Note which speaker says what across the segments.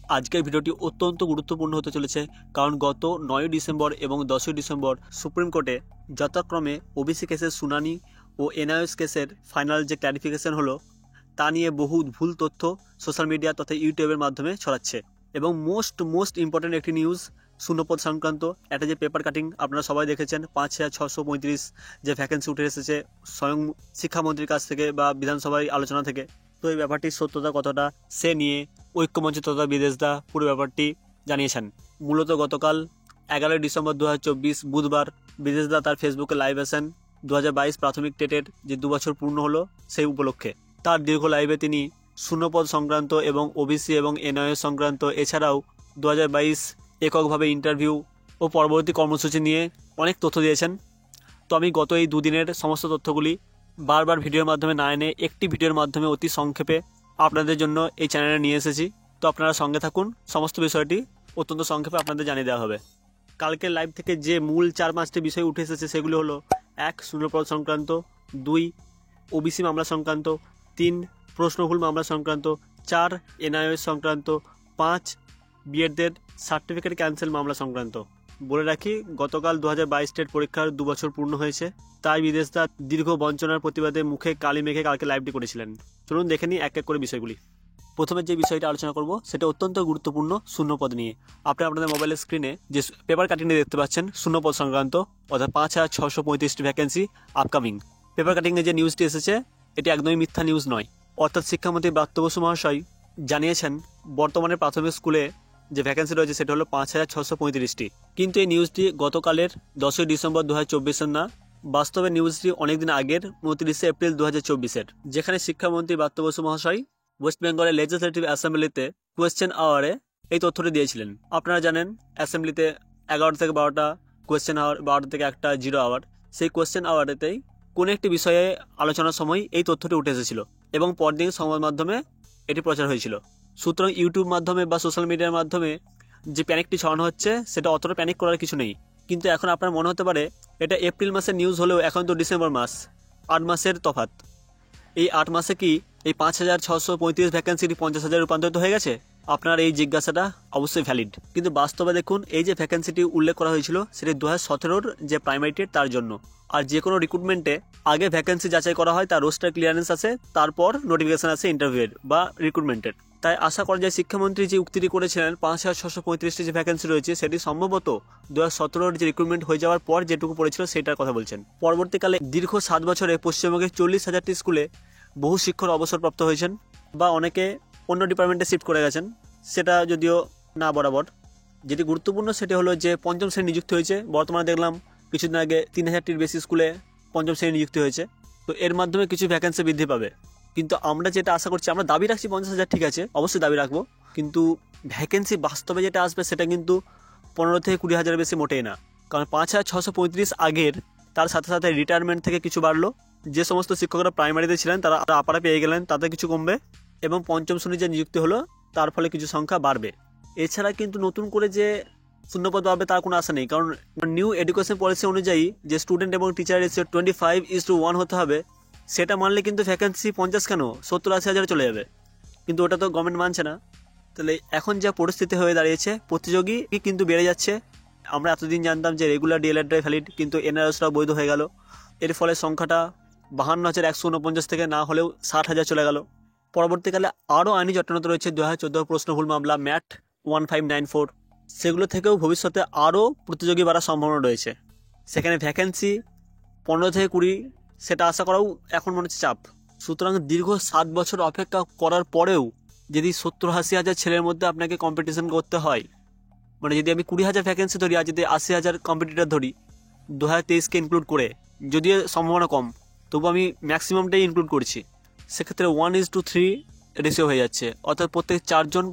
Speaker 1: আজকের ভিডিওটি অত্যন্ত গুরুত্বপূর্ণ হতে চলেছে, কারণ গত 9 ডিসেম্বর এবং 10 ডিসেম্বর সুপ্রিম কোর্টে যথাক্রমে ওবিসি কেসের শুনানি ও এনআইএস কেসের ফাইনাল যে ক্ল্যারিফিকেশন হলো তা নিয়ে বহু ভুল তথ্য সোশ্যাল মিডিয়া তথা ইউটিউবের মাধ্যমে ছড়াচ্ছে। এবং মোস্ট ইম্পর্টেন্ট একটি নিউজ, শূন্যপদ সংক্রান্ত একটা যে পেপার কাটিং আপনারা সবাই দেখেছেন, 5,635 যে ভ্যাকেন্সি উঠে এসেছে স্বয়ং শিক্ষামন্ত্রীর কাছ থেকে বা বিধানসভায় আলোচনা থেকে। তো এই ব্যাপারটির সত্যতা কতটা সে নিয়ে ঐক্যমঞ্চ তথা বিদেশদা পুরো ব্যাপারটি জানিয়েছেন। মূলত গতকাল 11 ডিসেম্বর 2024 বুধবার বিদেশদা তার ফেসবুকে লাইভ আসেন 2022 প্রাথমিক টেটের যে 2 বছর পূর্ণ হলো সেই উপলক্ষে। তার দীর্ঘ লাইভে তিনি শূন্যপদ সংক্রান্ত এবং ওবিসি এবং এনআইএস সংক্রান্ত এছাড়াও 2022 এককভাবে ইন্টারভিউ ও পরবর্তী কর্মসূচি নিয়ে অনেক তথ্য দিয়েছেন। তো আমি গত এই দুদিনের সমস্ত তথ্যগুলি বারবার ভিডিওর মাধ্যমে না এনে একটি ভিডিওর মাধ্যমে অতি সংক্ষেপে আপনাদের জন্য এই চ্যানেলে নিয়ে এসেছি। তো আপনারা সঙ্গে থাকুন, সমস্ত বিষয়টি অত্যন্ত সংক্ষেপে আপনাদের জানিয়ে দেওয়া হবে। কালকের লাইভ থেকে যে মূল 4-5টি বিষয় উঠে এসেছে সেগুলো হলো: 1 শূন্যপদ সংক্রান্ত, 2 ওবিসি মামলা সংক্রান্ত, 3 প্রশ্নভুল মামলা সংক্রান্ত, 4 এনআইএস সংক্রান্ত, 5 বিএডদের সার্টিফিকেট ক্যান্সেল মামলা সংক্রান্ত। বলে রাখি, গতকাল 2022 টেট পরীক্ষার 2 বছর পূর্ণ হয়েছে, তাই বিদেশদা দীর্ঘ বঞ্চনার প্রতিবাদে মুখে কালি মেখে কালকে লাইভটি করেছিলেন। চলুন দেখে নিই এক এক করে বিষয়গুলি। প্রথমে যে বিষয়টা আলোচনা করব সেটা অত্যন্ত গুরুত্বপূর্ণ, শূন্যপদ নিয়ে। আপনি আপনাদের মোবাইলের স্ক্রিনে যে পেপার কাটিংয়ে দেখতে পাচ্ছেন শূন্যপদ সংক্রান্ত, অর্থাৎ 5,635টি ভ্যাকেন্সি আপকামিং। পেপার কাটিংয়ে যে নিউজটি এসেছে এটি একদমই মিথ্যা নিউজ নয়। অর্থাৎ শিক্ষামন্ত্রী ব্রাত্য বসু মহাশয় জানিয়েছেন বর্তমানে প্রাথমিক স্কুলে যে ভ্যাকেন্সি রয়েছে সেটা হলো 5,635টি। কিন্তু এই নিউজটি গতকালের 10 ডিসেম্বর 2024 না, বাস্তবে নিউজটি অনেকদিন আগের 29 এপ্রিল 2024, যেখানে শিক্ষামন্ত্রী ব্রাত্য বসু মহাশয় ওয়েস্ট বেঙ্গলের লেজিসলেটিভ অ্যাসেম্বলিতে কোয়েশ্চেন আওয়ারে এই তথ্যটি দিয়েছিলেন। আপনারা জানেন অ্যাসেম্বলিতে 11 থেকে 12টা কোয়েশ্চেন আওয়ার, 12 থেকে 1টা 0 আওয়ার। সেই কোয়েশ্চেন আওয়ারেতেই কোনো একটি বিষয়ে আলোচনার সময় এই তথ্যটি উঠে এসেছিল এবং পরদিন সংবাদ মাধ্যমে এটি প্রচার হয়েছিল। সুতরাং ইউটিউব মাধ্যমে বা সোশ্যাল মিডিয়ার মাধ্যমে যে প্যানিকটি ছড়ানো হচ্ছে সেটা অতটা প্যানিক করার কিছু নেই। কিন্তু এখন আপনার মনে হতে পারে এটা এপ্রিল মাসের নিউজ হলেও এখন তো ডিসেম্বর মাস, 8 মাসের তফাৎ। এই 8 মাসে কি এই 5,635 ভ্যাকেন্সিটি 50,000 রূপান্তরিত হয়ে গেছে? আপনার এই জিজ্ঞাসাটা অবশ্যই ভ্যালিড। কিন্তু বাস্তবে দেখুন, এই যে ভ্যাকেন্সিটি উল্লেখ করা হয়েছিল সেটি 2017 যে প্রাইমারি টেট তার জন্য। আর যে কোনো রিক্রুটমেন্টে আগে ভ্যাকেন্সি যাচাই করা হয়, তার রোস্টার ক্লিয়ারেন্স আছে, তারপর নোটিফিকেশন আছে ইন্টারভিউয়ের বা রিক্রুটমেন্টের। তাই আশা করা যায় শিক্ষামন্ত্রী যে উক্তিটি করেছিলেন 5,635টি যে ভ্যাকেন্সি রয়েছে সেটি সম্ভবত 2017 যে রিক্রুটমেন্ট হয়ে যাওয়ার পর যেটুকু পড়েছিল সেটার কথা বলছেন। পরবর্তীকালে দীর্ঘ 7 বছরে পশ্চিমবঙ্গের 40,000টি স্কুলে বহু শিক্ষক অবসরপ্রাপ্ত হয়েছেন বা অনেকে অন্য ডিপার্টমেন্টে শিফট করে গেছেন, সেটা যদিও না বরাবর। যেটি গুরুত্বপূর্ণ সেটি হলো যে পঞ্চম শ্রেণী নিযুক্তি হয়েছে। বর্তমানে দেখলাম কিছুদিন আগে 3,000টির বেশি স্কুলে পঞ্চম শ্রেণী নিযুক্তি হয়েছে। তো এর মাধ্যমে কিছু ভ্যাকেন্সি বৃদ্ধি পাবে। কিন্তু আমরা যেটা আশা করছি, আমরা দাবি রাখছি 50,000, ঠিক আছে, অবশ্যই দাবি রাখবো, কিন্তু ভ্যাকেন্সি বাস্তবে যেটা আসবে সেটা কিন্তু 15 থেকে 20,000 বেশি মোটেই না। কারণ 5,635 আগের, তার সাথে সাথে রিটায়ারমেন্ট থেকে কিছু বাড়লো। যে সমস্ত শিক্ষকরা প্রাইমারিতে ছিলেন তারা আপারা পেয়ে গেলেন, তাতে কিছু কমবে, এবং পঞ্চম শ্রেণী যে নিযুক্তি হলো তার ফলে কিছু সংখ্যা বাড়বে। এছাড়া কিন্তু নতুন করে যে শূন্যপদ বাড়বে তার কোনো আশা নেই, কারণ নিউ এডুকেশন পলিসি অনুযায়ী যে স্টুডেন্ট এবং টিচার রেশিও 25:1 হতে হবে, সেটা মানলে কিন্তু ভ্যাকেন্সি 50 কেন 70-80 হাজারে চলে যাবে। কিন্তু ওটা তো গভর্নমেন্ট মানছে না। তাহলে এখন যা পরিস্থিতি হয়ে দাঁড়িয়েছে, প্রতিযোগী কিন্তু বেড়ে যাচ্ছে। আমরা এতদিন জানতাম যে রেগুলার ডিএলএডরাই ভ্যালিড, কিন্তু এনআরএসরাও বৈধ হয়ে গেল। এর ফলে সংখ্যাটা 52,149 থেকে না হলেও 60,000 চলে গেল। পরবর্তীকালে আরও আইনি জটিলতা রয়েছে। 2014 প্রশ্নভুল মামলা ম্যাট 1594, সেগুলো থেকেও ভবিষ্যতে আরও প্রতিযোগী বাড়ার সম্ভাবনা রয়েছে। সেখানে ভ্যাকেন্সি 15 থেকে 20 সেটা আশা করাও এখন মনে হচ্ছে চাপ। সুতরাং দীর্ঘ 7 বছর অপেক্ষা করার পরেও যদি 70-80 হাজার ছেলের মধ্যে আপনাকে কম্পিটিশন করতে হয়, মানে যদি আমি 20,000 ভ্যাকেন্সি ধরি আর যদি 80,000 কম্পিটিটর ধরি 2023কে ইনক্লুড করে, যদিও সম্ভাবনা কম, তবু আমি ম্যাক্সিমামটাই ইনক্লুড করছি, সেক্ষেত্রে 1:3 রেশিও হয়ে যাচ্ছে। অর্থাৎ প্রত্যেক 4 জন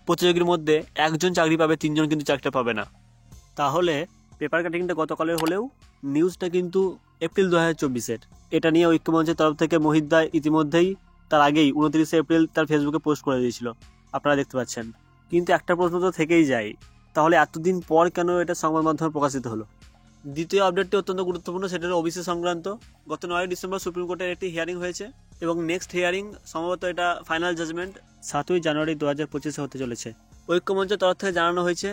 Speaker 1: প্রতিযোগীর মধ্যে 1 জন চাকরি পাবে, 3 জন কিন্তু চাকরিটা পাবে না। তাহলে পেপার কাটিংটা গতকালের হলেও নিউজটা কিন্তু এপ্রিল 2024-এর। এটা নিয়ে ঐক্যমঞ্চের তরফ থেকে মহিদ্দা ইতিমধ্যেই তার আগেই 29 এপ্রিল তার ফেসবুকে পোস্ট করে দিয়েছিল, আপনারা দেখতে পাচ্ছেন। কিন্তু একটা প্রশ্ন তো থেকেই যায়, তাহলে এতদিন পর কেন এটা সংবাদ মাধ্যমে প্রকাশিত হলো? দ্বিতীয় আপডেটটি অত্যন্ত গুরুত্বপূর্ণ, সেটা হলো ওবিসি সংক্রান্ত। গত 9 ডিসেম্বর সুপ্রিম কোর্টের একটি হিয়ারিং হয়েছে এবং নেক্সট হিয়ারিং সম্ভবত এটা ফাইনাল জাজমেন্ট 7ই জানুয়ারি 2025 হতে চলেছে। ঐক্যমঞ্চের তরফ থেকে জানানো হয়েছে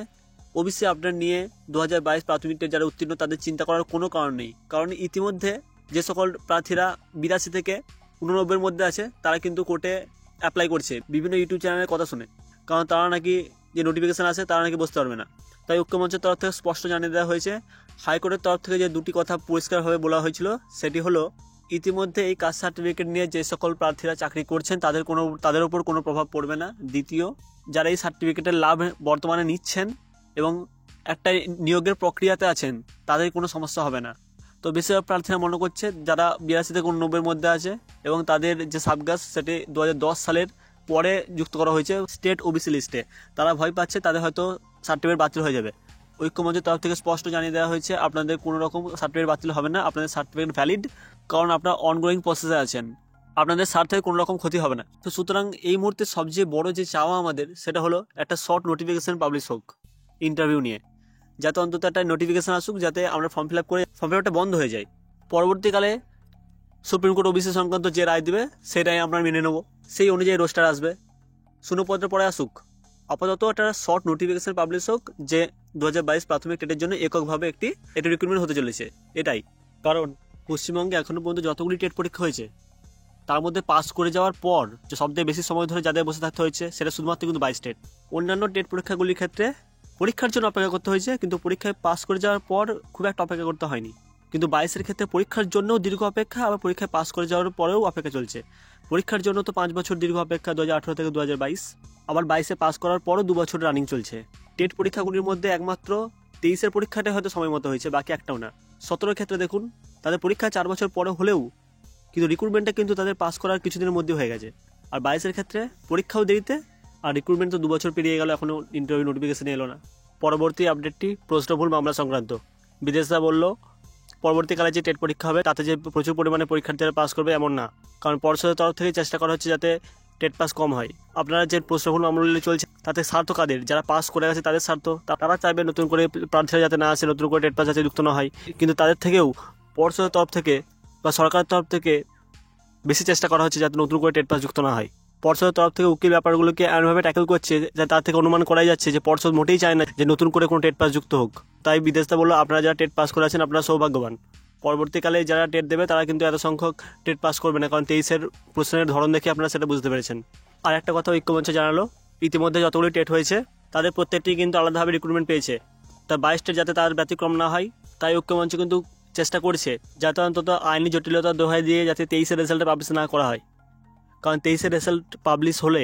Speaker 1: ওবিসি আপডেট নিয়ে 2022 প্রাথমিক টেস্ট যারা উত্তীর্ণ তাদের চিন্তা করার কোনো কারণ নেই, কারণ ইতিমধ্যে যে সকল প্রার্থীরা 82 থেকে 89 মধ্যে আছে তারা কিন্তু কোর্টে অ্যাপ্লাই করছে বিভিন্ন ইউটিউব চ্যানেলের কথা শুনে, কারণ তারা নাকি যে নোটিফিকেশান আছে তারা নাকি বসতে পারবে না। তাই ঐক্যমঞ্চের তরফ থেকে স্পষ্ট জানিয়ে দেওয়া হয়েছে। হাইকোর্টের তরফ থেকে যে দুটি কথা পরিষ্কারভাবে বলা হয়েছিল সেটি হলো ইতিমধ্যে এই কাস্ট সার্টিফিকেট নিয়ে যে সকল প্রার্থীরা চাকরি করছেন তাদের উপর কোনো প্রভাব পড়বে না। দ্বিতীয়, যারা এই সার্টিফিকেটের লাভ বর্তমানে নিচ্ছেন এবং একটা নিয়োগের প্রক্রিয়াতে আছেন তাদের কোনো সমস্যা হবে না। তো বেশিরভাগ প্রার্থীরা মনে করছে যারা 82 থেকে 89 মধ্যে আছে এবং তাদের যে সাবকাস্ট সেটি 2010 সালের পরে যুক্ত করা হয়েছে স্টেট ওবিসি লিস্টে, তারা ভয় পাচ্ছে তাদের হয়তো সার্টিফিকেট বাতিল হয়ে যাবে। ঐক্যমঞ্চের তরফ থেকে স্পষ্ট জানিয়ে দেওয়া হয়েছে আপনাদের কোনো রকম সার্টিফিকেট বাতিল হবে না, আপনাদের সার্টিফিকেট ভ্যালিড, কারণ আপনারা অনগোয়িং প্রসেসে আছেন, আপনাদের স্বার্থে কোনো রকম ক্ষতি হবে না। তো সুতরাং এই মুহূর্তে সবচেয়ে বড় যে চাওয়া আমাদের সেটা হলো একটা শর্ট নোটিফিকেশন পাবলিশ হোক ইন্টারভিউ নিয়ে, যাতে অন্তত একটা নোটিফিকেশান আসুক, যাতে আমরা ফর্ম ফিল আপ করে ফর্ম ফিল আপটা বন্ধ হয়ে যায়। পরবর্তীকালে সুপ্রিম কোর্ট ওবিসি সংক্রান্ত যে রায় দেবে সেটাই আমরা মেনে নেব, সেই অনুযায়ী রোস্টার আসবে, শূন্যপত্র পরে আসুক। আপাতত একটা শর্ট নোটিফিকেশন পাবলিশ হোক যে 2022 প্রাথমিক টেটের জন্য এককভাবে একটি রিক্রুটমেন্ট হতে চলেছে। এটাই কারণ পশ্চিমবঙ্গে এখনও পর্যন্ত যতগুলি টেট পরীক্ষা হয়েছে তার মধ্যে পাস করে যাওয়ার পর যে সবথেকে বেশি সময় ধরে যাদের বসে থাকতে হয়েছে সেটা শুধুমাত্র কিন্তু 22 টেট। অন্যান্য টেট পরীক্ষাগুলির ক্ষেত্রে পরীক্ষার জন্য অপেক্ষা করতে হয়েছে, কিন্তু পরীক্ষায় পাস করে যাওয়ার পর খুব একটা অপেক্ষা করতে হয়নি। কিন্তু 22-এর ক্ষেত্রে পরীক্ষার জন্যও দীর্ঘ অপেক্ষা, আবার পরীক্ষায় পাস করে যাওয়ার পরেও অপেক্ষা চলছে। পরীক্ষার জন্য তো 5 বছর দীর্ঘ অপেক্ষা 2018 থেকে 2022, আবার 22-এ পাস করার পরও 2 বছর রানিং চলছে। টেট পরীক্ষাগুলির মধ্যে একমাত্র 23-এর পরীক্ষাটাই হয়তো সময় মতো হয়েছে, বাকি একটাও না। 17-এর ক্ষেত্রে দেখুন তাদের পরীক্ষা 4 বছর পরে হলেও কিন্তু রিক্রুটমেন্টটা কিন্তু তাদের পাস করার কিছুদিনের মধ্যে হয়ে গেছে। আর 22-এর ক্ষেত্রে পরীক্ষাও দেরিতে, আর রিক্রুটমেন্ট তো 2 বছর পেরিয়ে গেল, এখনও ইন্টারভিউ নোটিফিকেশন এলো না। পরবর্তী আপডেটটি প্রশ্নভুল মামলা সংক্রান্ত। বিদেশরা বলল পরবর্তীকালে যে টেট পরীক্ষা হবে তাতে যে প্রচুর পরিমাণে পরীক্ষার্থীরা পাস করবে এমন না, কারণ পর্ষদের তরফ থেকে চেষ্টা করা হচ্ছে যাতে টেট পাস কম হয়। আপনারা যে প্রশ্নভুল মামলাগুলি চলছে তাতে স্বার্থ কাদের? যারা পাস করে গেছে তাদের স্বার্থ, তারা চাইবে নতুন করে প্রার্থীরা যাতে না আসে, নতুন করে টেট পাস যাতে যুক্ত না হয়। কিন্তু তাদের থেকেও পর্ষদের তরফ থেকে বা সরকারের তরফ থেকে বেশি চেষ্টা করা হচ্ছে যাতে নতুন করে টেট পাস যুক্ত না হয়। পর্ষদের তরফ থেকে উকিল ব্যাপারগুলোকে এমনভাবে ট্যাকেল করছে যে তার থেকে অনুমান করাই যাচ্ছে যে পর্ষদ মোটেই চায় না যে নতুন করে কোনো টেট পাস যুক্ত হোক। তাই বিদেশটা বললো আপনারা যারা টেট পাস করে আছেন আপনারা সৌভাগ্যবান, পরবর্তীকালে যারা টেট দেবে তারা কিন্তু এত সংখ্যক টেট পাস করবে না, কারণ 23-এর প্রশ্নের ধরন দেখে আপনারা সেটা বুঝতে পেরেছেন। আর একটা কথা ঐক্যমঞ্চ জানালো ইতিমধ্যে যতগুলি টেট হয়েছে তাদের প্রত্যেকটি কিন্তু আলাদাভাবে রিক্রুটমেন্ট পেয়েছে, তা 22 টেট যাতে তার ব্যতিক্রম না হয় তাই ঐক্যমঞ্চ কিন্তু চেষ্টা করছে যাতে অন্তত আইনি জটিলতার দোহাই দিয়ে যাতে 23-এর রেজাল্টে পাবলিশ না করা হয়, কারণ 23-এর রেজাল্ট পাবলিশ হলে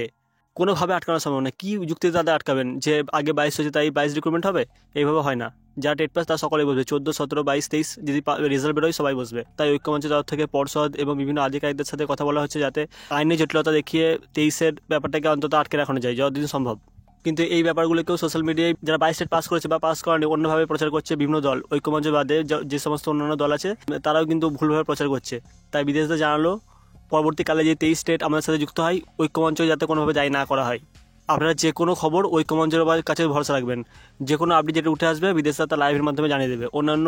Speaker 1: কোনোভাবে আটকানো সম্ভব না। কী যুক্তিতে তাদের আটকাবেন যে আগে 22 হয়েছে তাই 22 রিক্রুটমেন্ট হবে? এইভাবে হয় না। যারা টেট পাস তারা সকলেই বসবে, 14, 17, 22, 23 যদি রেজাল্ট বেরোয় সবাই বসবে। তাই ঐক্যমঞ্চের তরফ থেকে পর্ষদ এবং বিভিন্ন আধিকারিকদের সাথে কথা বলা হচ্ছে যাতে আইনি জটিলতা দেখিয়ে 23-এর ব্যাপারটাকে অন্তত আটকে রাখানো যায় যতদিন সম্ভব। কিন্তু এই ব্যাপারগুলোকেও সোশ্যাল মিডিয়ায় যারা 22 টেট পাস করেছে বা পাস করেনি অন্যভাবে প্রচার করছে বিভিন্ন দল, ঐক্যমঞ্চ বাদে যে সমস্ত অন্যান্য দল আছে তারাও কিন্তু ভুলভাবে প্রচার করছে। তাই বিদেশে জানালো পরবর্তীকালে যে 23 টেট আমাদের সাথে যুক্ত হয় ঐক্যমঞ্চ যাতে কোনোভাবে দায়ী না করা হয়। আপনারা যে কোনো খবর ঐক্যমঞ্চের কাছে ভরসা রাখবেন, যে কোনো আপডেট যেটা উঠে আসবে বিদেশে তার লাইভের মাধ্যমে জানিয়ে দেবে। অন্যান্য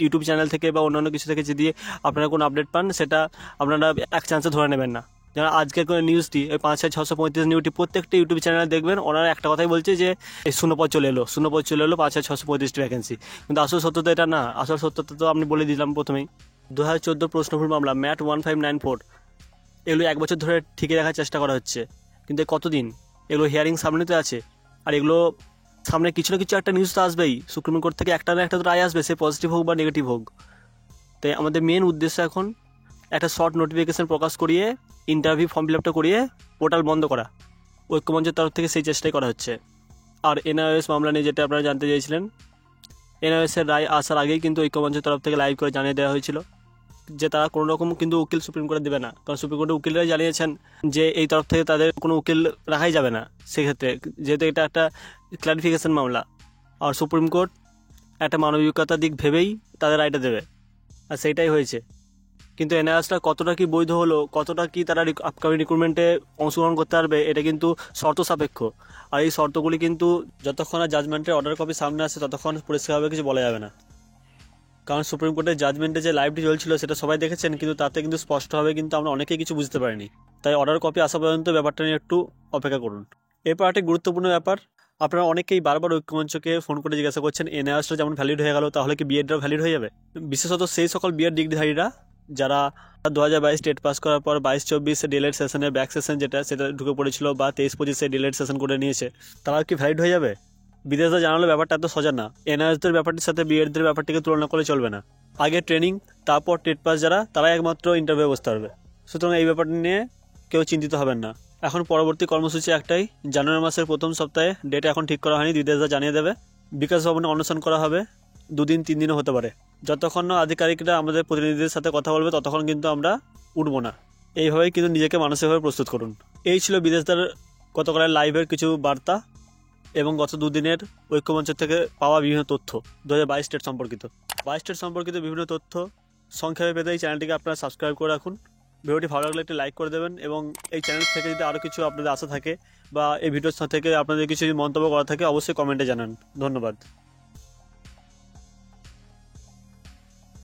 Speaker 1: ইউটিউব চ্যানেল থেকে বা অন্যান্য কিছু থেকে যদি আপনারা কোনো আপডেট পান সেটা আপনারা এক চান্সে ধরে নেবেন না। যারা আজকের কোনো নিউজটি ওই 5,635 নিউজটি প্রত্যেকটি ইউটিউব চ্যানেলে দেখবেন ওনারা একটা কথাই বলছে যে এই শূন্যপদ চলে এলো 5,635 ভ্যাকেন্সি, কিন্তু আসল সত্যতা এটা না। আসল সত্যতা তো আপনি বলে দিলাম প্রথমেই। 2014 প্রশ্নভুল মামলা ম্যাট 1594 এগুলো 1 বছর ধরে ঠিকই রাখার চেষ্টা করা হচ্ছে, কিন্তু কতদিন? এগুলো হিয়ারিং সামনেতে আছে, আর এগুলো সামনে কিছু না কিছু একটা নিউজ তো আসবেই, সুপ্রিম কোর্ট থেকে একটা না একটা তো রায় আসবে, সে পজিটিভ হোক বা নেগেটিভ হোক। তাই আমাদের মেন উদ্দেশ্য এখন একটা শর্ট নোটিফিকেশান প্রকাশ করিয়ে ইন্টারভিউ ফর্ম ফিল আপটা করিয়ে পোর্টাল বন্ধ করা। ঐক্যমঞ্চের তরফ থেকে সেই চেষ্টাই করা হচ্ছে। আর এনআইওএস মামলা নিয়ে যেটা আপনারা জানতে চেয়েছিলেন, এনআইওএসের রায় আসার আগেই কিন্তু ঐক্যমঞ্চের তরফ থেকে লাইভ করে জানিয়ে দেওয়া হয়েছিল যে তারা কোনো রকম কিন্তু উকিল সুপ্রিম কোর্টে দেবে না, কারণ সুপ্রিম কোর্টের উকিলরাই জানিয়েছেন যে এই তরফ থেকে তাদের কোনো উকিল রাখাই যাবে না সেক্ষেত্রে, যেহেতু এটা একটা ক্লারিফিকেশন মামলা। আর সুপ্রিম কোর্ট একটা মানবিকতার দিক ভেবেই তাদের রায়টা দেবে, আর সেইটাই হয়েছে। কিন্তু এনআইওএসটা কতটা কি বৈধ হলো, কতটা কি তারা আপকামিং রিক্রুটমেন্টে অংশগ্রহণ করতে পারবে, এটা কিন্তু শর্ত সাপেক্ষ। আর এই শর্তগুলি কিন্তু যতক্ষণ না জাজমেন্টের অর্ডার কপি সামনে আসে ততক্ষণ পরিষ্কারভাবে কিছু বলা যাবে না, কারণ সুপ্রিম কোর্টের জাজমেন্টে যে লাইভটি চলছিল সেটা সবাই দেখেছেন, কিন্তু তাতে কিন্তু স্পষ্টভাবে কিন্তু আমরা অনেকেই কিছু বুঝতে পারিনি। তাই অর্ডার কপি আসা পর্যন্ত ব্যাপারটা নিয়ে একটু অপেক্ষা করুন। এরপর একটি গুরুত্বপূর্ণ ব্যাপার, আপনারা অনেকেই বারবার ঐক্যমঞ্চকে ফোন করে জিজ্ঞাসা করছেন এনআইএসটা যেমন ভ্যালিড হয়ে গেল তাহলে কি বিএডটাও ভ্যালিড হয়ে যাবে। বিশেষত সেই সকল বিএড ডিগ্রিধারীরা যারা 2022 টেট পাস করার পর 22-24 ডিলেট সেশনের ব্যাক সেশন সেটা ঢুকে পড়েছিল বা 23-25 ডিলেট সেশন করে নিয়েছে, তারা কি ভ্যালিড হয়ে যাবে? বিদেশে জানালে ব্যাপারটা এত সোজা না। এনআইএসদের ব্যাপারটির সাথে বিএডদের ব্যাপারটিকে তুলনা করে চলবে না। আগে ট্রেনিং, তারপর টেট পাস যারা, তারা একমাত্র ইন্টারভিউ বসতে পারবে। সুতরাং এই ব্যাপারটি নিয়ে কেউ চিন্তিত হবেন না। এখন পরবর্তী কর্মসূচি একটাই, জানুয়ারি মাসের প্রথম সপ্তাহে, ডেট এখন ঠিক করা হয়নি, বিদেশরা জানিয়ে দেবে। বিকাশ ভবনে অনশন করা হবে, 2-3 দিনও হতে পারে। যতক্ষণ না আধিকারিকরা আমাদের প্রতিনিধিদের সাথে কথা বলবে ততক্ষণ কিন্তু আমরা উঠবো না। এইভাবেই কিন্তু নিজেকে মানসিকভাবে প্রস্তুত করুন। এই ছিল বিদেশদের গতকালের লাইভের কিছু বার্তা এবং গত 2 দিনের ঐক্যমঞ্চ থেকে পাওয়া বিভিন্ন তথ্য 2022 স্টেট সম্পর্কিত। 22 স্টেট সম্পর্কিত বিভিন্ন তথ্য সংক্ষেপে পেতে এই চ্যানেলটিকে আপনারা সাবস্ক্রাইব করে রাখুন। ভিডিওটি ভালো লাগলে একটি লাইক করে দেবেন এবং এই চ্যানেল থেকে যদি আরও কিছু আপনাদের আশা থাকে বা এই ভিডিওর থেকে আপনাদের কিছু মন্তব্য করা থাকে অবশ্যই কমেন্টে জানান। ধন্যবাদ।